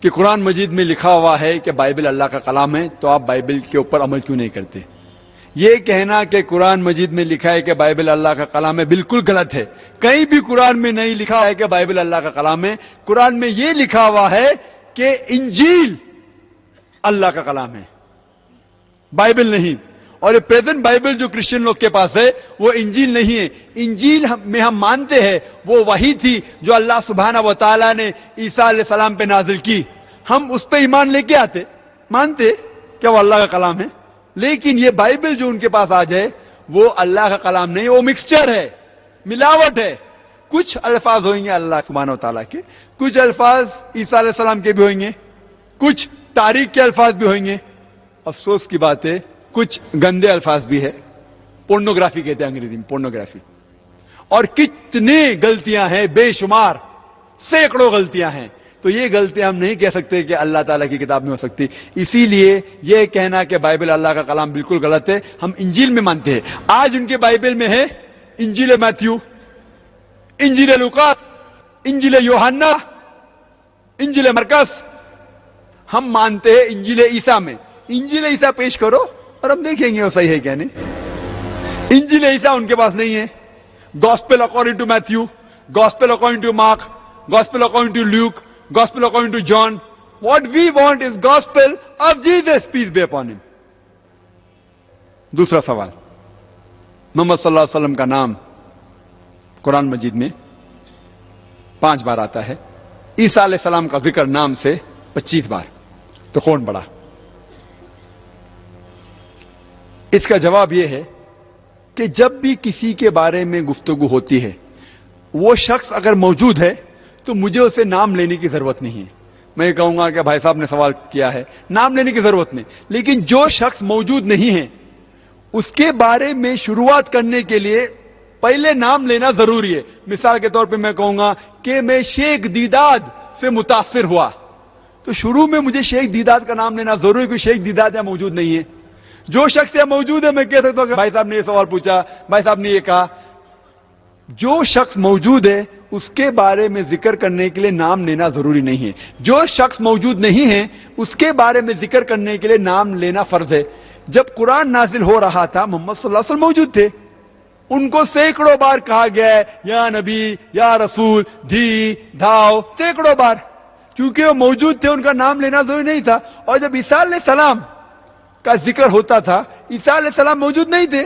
کہ قرآن مجید میں لکھا ہوا ہے کہ بائبل اللہ کا کلام ہے، تو آپ بائبل کے اوپر عمل کیوں نہیں کرتے؟ یہ کہنا کہ قرآن مجید میں لکھا ہے کہ بائبل اللہ کا کلام ہے بالکل غلط ہے۔ کہیں بھی قرآن میں نہیں لکھا ہے کہ بائبل اللہ کا کلام ہے۔ قرآن میں یہ لکھا ہوا ہے کہ انجیل اللہ کا کلام ہے، بائبل نہیں۔ اور یہ پریزنٹ بائبل جو کرسچن لوگ کے پاس ہے وہ انجیل نہیں ہے۔ انجیل میں ہم مانتے ہیں وہ وحی تھی جو اللہ سبحانہ و تعالیٰ نے عیسیٰ علیہ السلام پہ نازل کی، ہم اس پہ ایمان لے کے آتے، مانتے کہ وہ اللہ کا کلام ہے۔ لیکن یہ بائبل جو ان کے پاس آ جائے وہ اللہ کا کلام نہیں، وہ مکسچر ہے، ملاوٹ ہے۔ کچھ الفاظ ہوئیں گے اللہ سبحانہ و تعالیٰ کے، کچھ الفاظ عیسیٰ علیہ السلام کے بھی ہوئیں گے، کچھ تاریخ کے الفاظ بھی ہوئیں گے۔ افسوس کی بات ہے کچھ گندے الفاظ بھی ہے، پورنوگرافی کہتے ہیں انگریزی میں، پورنوگرافی۔ اور کتنے غلطیاں ہیں، بے شمار، سینکڑوں غلطیاں ہیں۔ تو یہ غلطیاں ہم نہیں کہہ سکتے کہ اللہ تعالیٰ کی کتاب میں ہو سکتی۔ اسی لیے یہ کہنا کہ بائبل اللہ کا کلام بالکل غلط ہے، ہم انجیل میں مانتے ہیں۔ آج ان کے بائبل میں ہے انجیل میتھیو، انجیل لوقا، انجیل یوحنا، انجیل مرکز۔ ہم مانتے ہیں انجیل عیسیٰ میں۔ انجیل عیسیٰ پیش کرو اور ہم دیکھیں گے وہ صحیح ہے کیا نہیں۔ انجیل عیسیٰ ان کے پاس نہیں ہے۔ Gospel according to Matthew, gospel according to Mark, gospel according to Luke, gospel according to John. What we want is gospel of Jesus, peace be upon him. دوسرا سوال، محمد صلی اللہ علیہ وسلم کا نام قرآن مجید میں 5 بار آتا ہے، عیسیٰ علیہ السلام کا ذکر نام سے 25 بار، تو کون بڑا؟ اس کا جواب یہ ہے کہ جب بھی کسی کے بارے میں گفتگو ہوتی ہے، وہ شخص اگر موجود ہے تو مجھے اسے نام لینے کی ضرورت نہیں ہے۔ میں یہ کہوں گا کہ بھائی صاحب نے سوال کیا ہے، نام لینے کی ضرورت نہیں۔ لیکن جو شخص موجود نہیں ہے اس کے بارے میں شروعات کرنے کے لیے پہلے نام لینا ضروری ہے۔ مثال کے طور پہ میں کہوں گا کہ میں شیخ دیداد سے متاثر ہوا، تو شروع میں مجھے شیخ دیداد کا نام لینا ضروری ہے، کوئی شیخ دیداد یا موجود نہیں ہے۔ جو شخص یا موجود ہے میں کہہ سکتا ہوں کہ بھائی صاحب نے یہ سوال پوچھا، بھائی صاحب نے یہ کہا۔ جو شخص موجود ہے اس کے بارے میں ذکر کرنے کے لیے نام لینا ضروری نہیں ہے۔ جو شخص موجود نہیں ہے اس کے بارے میں ذکر کرنے کے لیے نام لینا فرض ہے۔ جب قرآن نازل ہو رہا تھا محمد صلی اللہ علیہ وسلم موجود تھے، ان کو سینکڑوں بار کہا گیا ہے یا نبی، یا رسول، دھی دھاؤ، سینکڑوں بار، کیونکہ وہ موجود تھے، ان کا نام لینا ضروری نہیں تھا۔ اور جب عیسیٰ علیہ السلام کا ذکر ہوتا تھا، عیسیٰ علیہ السلام موجود نہیں تھے،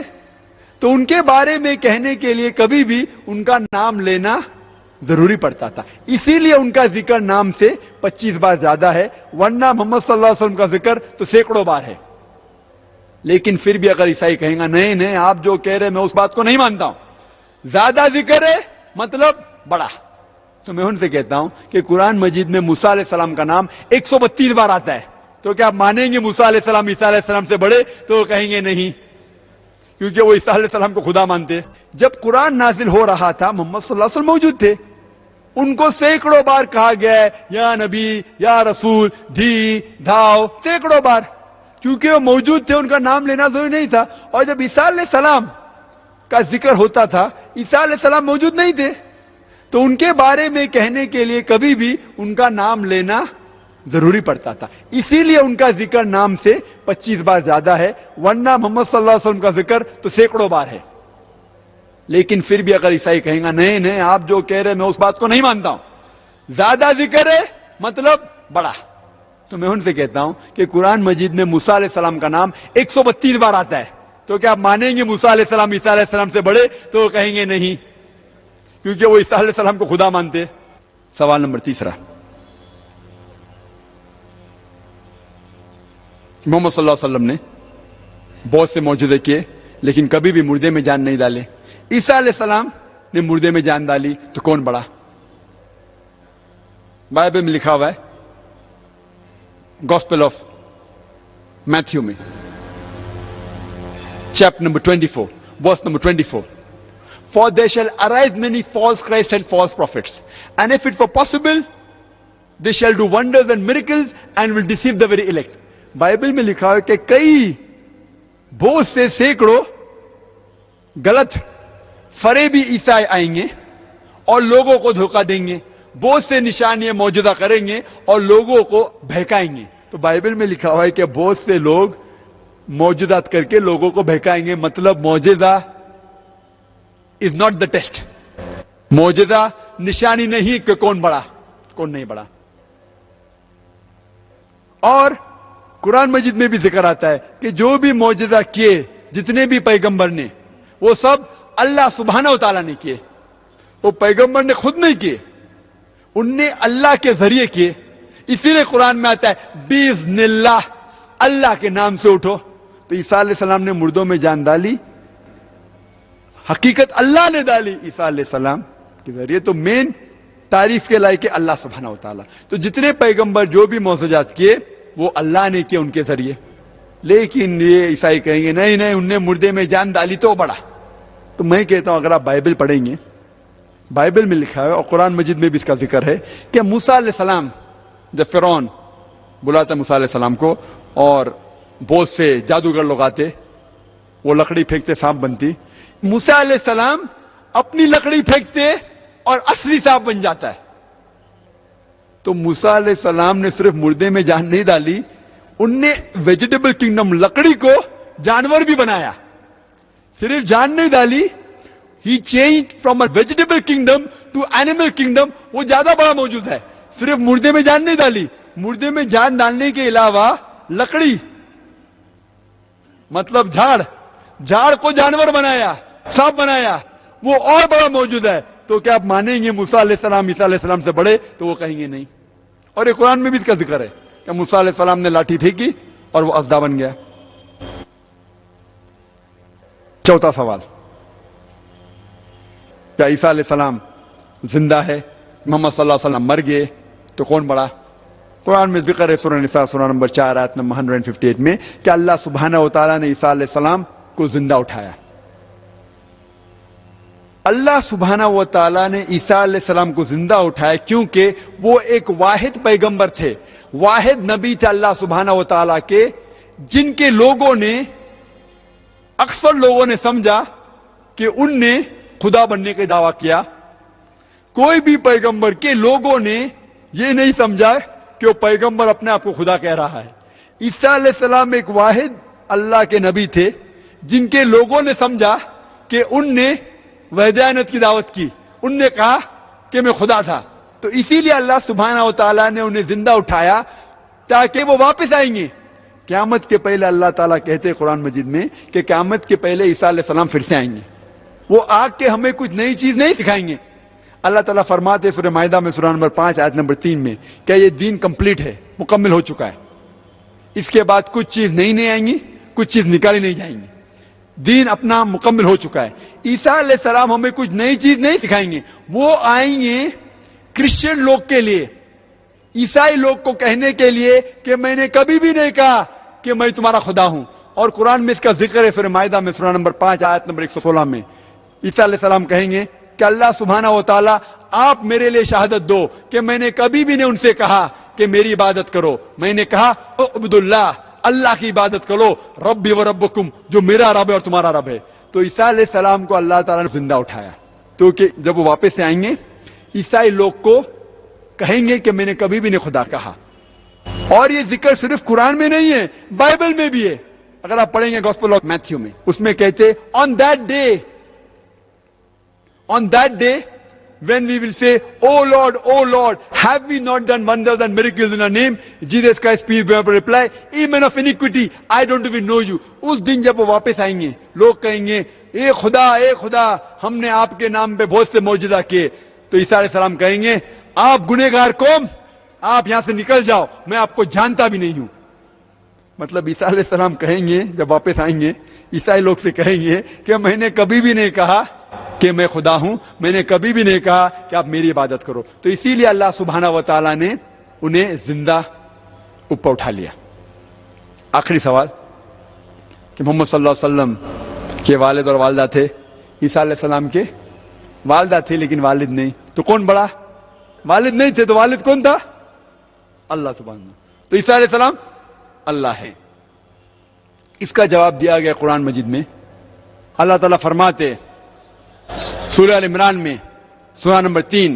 تو ان کے بارے میں کہنے کے لیے کبھی بھی ان کا نام لینا ضروری پڑتا تھا۔ اسی لیے ان کا ذکر نام سے 25 بار زیادہ ہے، ورنہ محمد صلی اللہ علیہ وسلم کا ذکر تو سینکڑوں بار ہے۔ لیکن پھر بھی اگر عیسائی کہیں گا نہیں نہیں آپ جو کہہ رہے میں اس بات کو نہیں مانتا ہوں، زیادہ ذکر ہے مطلب بڑا، تو میں ان سے کہتا ہوں کہ قرآن مجید میں موسیٰ علیہ السلام کا نام 132 بار آتا ہے، تو کیا آپ مانیں گے موسیٰ علیہ السلام عیسیٰ علیہ السلام سے بڑے؟ تو کہیں گے نہیں، کیونکہ وہ عیسیٰ علیہ السلام کو خدا مانتے۔ جب قرآن نازل ہو رہا تھا محمد صلی اللہ علیہ وسلم موجود تھے، ان کو سینکڑوں بار کہا گیا ہے یا نبی، یا رسول، دھی دھاؤ، سینکڑوں بار، کیونکہ وہ موجود تھے، ان کا نام لینا ضروری نہیں تھا۔ اور جب عیسیٰ علیہ السلام کا ذکر ہوتا تھا، عیسیٰ علیہ السلام موجود نہیں تھے، تو ان کے بارے میں کہنے کے لیے کبھی بھی ان کا نام لینا ضروری پڑتا تھا۔ اسی لیے ان کا ذکر نام سے 25 بار زیادہ ہے، ورنہ محمد صلی اللہ علیہ وسلم کا ذکر تو سینکڑوں بار ہے۔ لیکن پھر بھی اگر عیسائی کہیں گا نہیں نہیں آپ جو کہہ رہے میں اس بات کو نہیں مانتا ہوں، زیادہ ذکر ہے مطلب بڑا، تو میں ان سے کہتا ہوں کہ قرآن مجید میں موسیٰ علیہ السلام کا نام 132 بار آتا ہے، تو کیا آپ مانیں گے موسیٰ علیہ السلام عیسیٰ علیہ السلام سے بڑے؟ تو کہیں گے نہیں، کیونکہ وہ عیسیٰ علیہ السلام کو خدا مانتے۔ سوال نمبر 3، محمد صلی اللہ علیہ وسلم نے بہت سے معجزے کیے لیکن کبھی بھی مردے میں جان نہیں ڈالے۔ عیسیٰ علیہ السلام نے مردے میں جان ڈالی، تو کون بڑا؟ بائبل میں لکھا ہوا ہے گاسپل آف میتھیو میں chapter number 24 verse number 24، For there shall arise many false Christs and false prophets, and if it were possible, they shall do wonders and miracles and will deceive the very elect۔ Bible میں لکھا ہے کہ کئی بہت سے سینکڑوں غلط فریبی عیسائی آئیں گے اور لوگوں کو دھوکہ دیں گے، بہت سے نشانیاں موجودہ کریں گے اور لوگوں کو بہکائیں گے. تو بائبل میں لکھا ہوا ہے کہ بہت سے لوگ موجودات کر کے لوگوں کو بہکائیں گے. مطلب معجزہ از ناٹ دا ٹیسٹ. معجزہ نشانی نہیں کہ کون بڑا کون نہیں بڑا. اور قرآن مجید میں بھی ذکر آتا ہے کہ جو بھی معجزہ کیے جتنے بھی پیغمبر نے وہ سب اللہ سبحانہ و تعالیٰ نے کیے. وہ پیغمبر نے خود نہیں کیے, ان نے اللہ کے ذریعے کیے. اسی لیے قرآن میں آتا ہے بِإِذْنِ اللہ, اللہ کے نام سے اٹھو. تو عیسیٰ علیہ السلام نے مردوں میں جان ڈالی, حقیقت اللہ نے ڈالی عیسیٰ علیہ السلام کے ذریعے. تو مین تعریف کے لائق ہے اللہ سبحانہ و تعالیٰ. تو جتنے پیغمبر جو بھی معجزات کیے وہ اللہ نے کیے ان کے ذریعے. لیکن یہ عیسائی کہیں گے نہیں نہیں, ان نے مردے میں جان ڈالی تو بڑا. تو میں کہتا ہوں اگر آپ بائبل پڑھیں گے, بائبل میں لکھا ہے اور قرآن مجید میں بھی اس کا ذکر ہے کہ موسیٰ علیہ السلام جب فرعون بلاتا موسیٰ علیہ السلام کو اور بہت سے جادوگر لوگ آتے, وہ لکڑی پھینکتے سانپ بنتی, موسیٰ علیہ السلام اپنی لکڑی پھینکتے اور اصلی سانپ بن جاتا ہے. تو موسیٰ علیہ السلام نے صرف مردے میں جان نہیں ڈالی, ان نے ویجیٹیبل کنگڈم لکڑی کو جانور بھی بنایا. صرف جان نہیں ڈالی, ہی change from a vegetable kingdom to animal kingdom. وہ زیادہ بڑا موجود ہے. صرف مردے میں جان نہیں ڈالی, مردے میں جان ڈالنے کے علاوہ لکڑی مطلب جھاڑ کو جانور بنایا, سانپ بنایا. وہ اور بڑا موجود ہے. تو کیا آپ مانیں گے موسیٰ علیہ السلام عیسیٰ علیہ السلام سے بڑے؟ تو وہ کہیں گے نہیں. اور یہ قرآن میں بھی اس کا ذکر ہے کہ موسیٰ علیہ السلام نے لاٹھی پھینکی اور وہ اژدھا بن گیا. چوتھا سوال, کیا عیسیٰ علیہ السلام زندہ ہے؟ محمد صلی اللہ علیہ وسلم مر گئے تو کون بڑا؟ قرآن میں ذکر ہے سورہ نساء سورہ نمبر 4 آیت نمبر 158 میں کہ اللہ سبحانہ و تعالیٰ نے عیسیٰ علیہ السلام کو زندہ اٹھایا. اللہ سبحانہ و تعالیٰ نے عیسیٰ علیہ السلام کو زندہ اٹھایا کیونکہ وہ ایک واحد پیغمبر تھے, واحد نبی تھے اللہ سبحانہ و تعالیٰ کے, جن کے لوگوں نے اکثر لوگوں نے سمجھا کہ ان نے خدا بننے کا دعویٰ کیا. کوئی بھی پیغمبر کے لوگوں نے یہ نہیں سمجھا کہ وہ پیغمبر اپنے آپ کو خدا کہہ رہا ہے. عیسیٰ علیہ السلام ایک واحد اللہ کے نبی تھے جن کے لوگوں نے سمجھا کہ ان نے وحدانیت کی دعوت کی, ان نے کہا کہ میں خدا تھا. تو اسی لیے اللہ سبحانہ و تعالیٰ نے انہیں زندہ اٹھایا تاکہ وہ واپس آئیں گے. قیامت کے پہلے اللہ تعالیٰ کہتے ہیں قرآن مجید میں کہ قیامت کے پہلے عیسیٰ علیہ السلام پھر سے آئیں گے. وہ آ کے ہمیں کچھ نئی چیز نہیں سکھائیں گے. اللہ تعالیٰ فرماتے سورہ مائدہ میں سورہ نمبر 5 آیت نمبر 3 میں کہ یہ دین کمپلیٹ ہے, مکمل ہو چکا ہے. اس کے بعد کچھ چیز نہیں آئیں گی, کچھ چیز نکالی نہیں جائیں گی. دین اپنا مکمل ہو چکا ہے. عیسیٰ علیہ السلام ہمیں کچھ نئی چیز نہیں سکھائیں گے. وہ آئیں گے کرسچن لوگ کے لیے, عیسائی لوگ کو کہنے کے لیے کہ میں نے کبھی بھی نہیں کہا کہ میں تمہارا خدا ہوں. اور قرآن میں اس کا ذکر ہے سورہ مائدہ میں سورہ نمبر 5 آیت نمبر 116 میں. عیسیٰ علیہ السلام کہیں گے کہ اللہ سبحانہ و تعالیٰ آپ میرے لیے شہادت دو کہ میں نے کبھی بھی نہیں ان سے کہا کہ میری عبادت کرو. میں نے کہا عبد اللہ, اللہ کی عبادت کرو, ربی و ربکم, جو میرا رب ہے اور تمہارا رب ہے. تو عیسیٰ علیہ السلام کو اللہ تعالیٰ نے زندہ اٹھایا. تو کہ جب وہ واپس سے آئیں گے عیسائی لوگ کو کہیں گے کہ میں نے کبھی بھی نہیں خدا کہا. اور یہ ذکر صرف قرآن میں نہیں ہے, بائبل میں بھی ہے. اگر آپ پڑھیں گے گوسپل آف میتھیو میں, اس میں کہتے on that day when we will say, oh Lord, have we not done wonders and miracles in your name? Jesus Christ, peace be upon you, reply, ye men of iniquity, I don't even know you. اس دن جب وہ واپس آئیں گے لوگ کہیں گے اے خدا ہم نے آپ کے نام پہ بہت سے معجزہ کیے. تو عیسیٰ علیہ السلام کہیں گے آپ گنہگار قوم, آپ یہاں سے نکل جاؤ, میں آپ کو جانتا بھی نہیں ہوں. مطلب عیسیٰ علیہ السلام کہیں گے جب واپس آئیں گے عیسائی لوگ سے کہیں گے کہ میں نے کبھی بھی نہیں کہا کہ میں خدا ہوں, میں نے کبھی بھی نہیں کہا کہ آپ میری عبادت کرو. تو اسی لیے اللہ سبحانہ و تعالیٰ نے انہیں زندہ اوپر اٹھا لیا. آخری سوال کہ محمد صلی اللہ علیہ وسلم کے والد اور والدہ تھے. عیسیٰ علیہ السلام کے والدہ تھے لیکن والد نہیں, تو کون بڑا؟ والد نہیں تھے تو والد کون تھا؟ اللہ سبحانہ. تو عیسیٰ علیہ السلام اللہ ہے. اس کا جواب دیا گیا قرآن مجید میں. اللہ تعالیٰ فرماتے سورہ ال عمران میں سورہ نمبر 3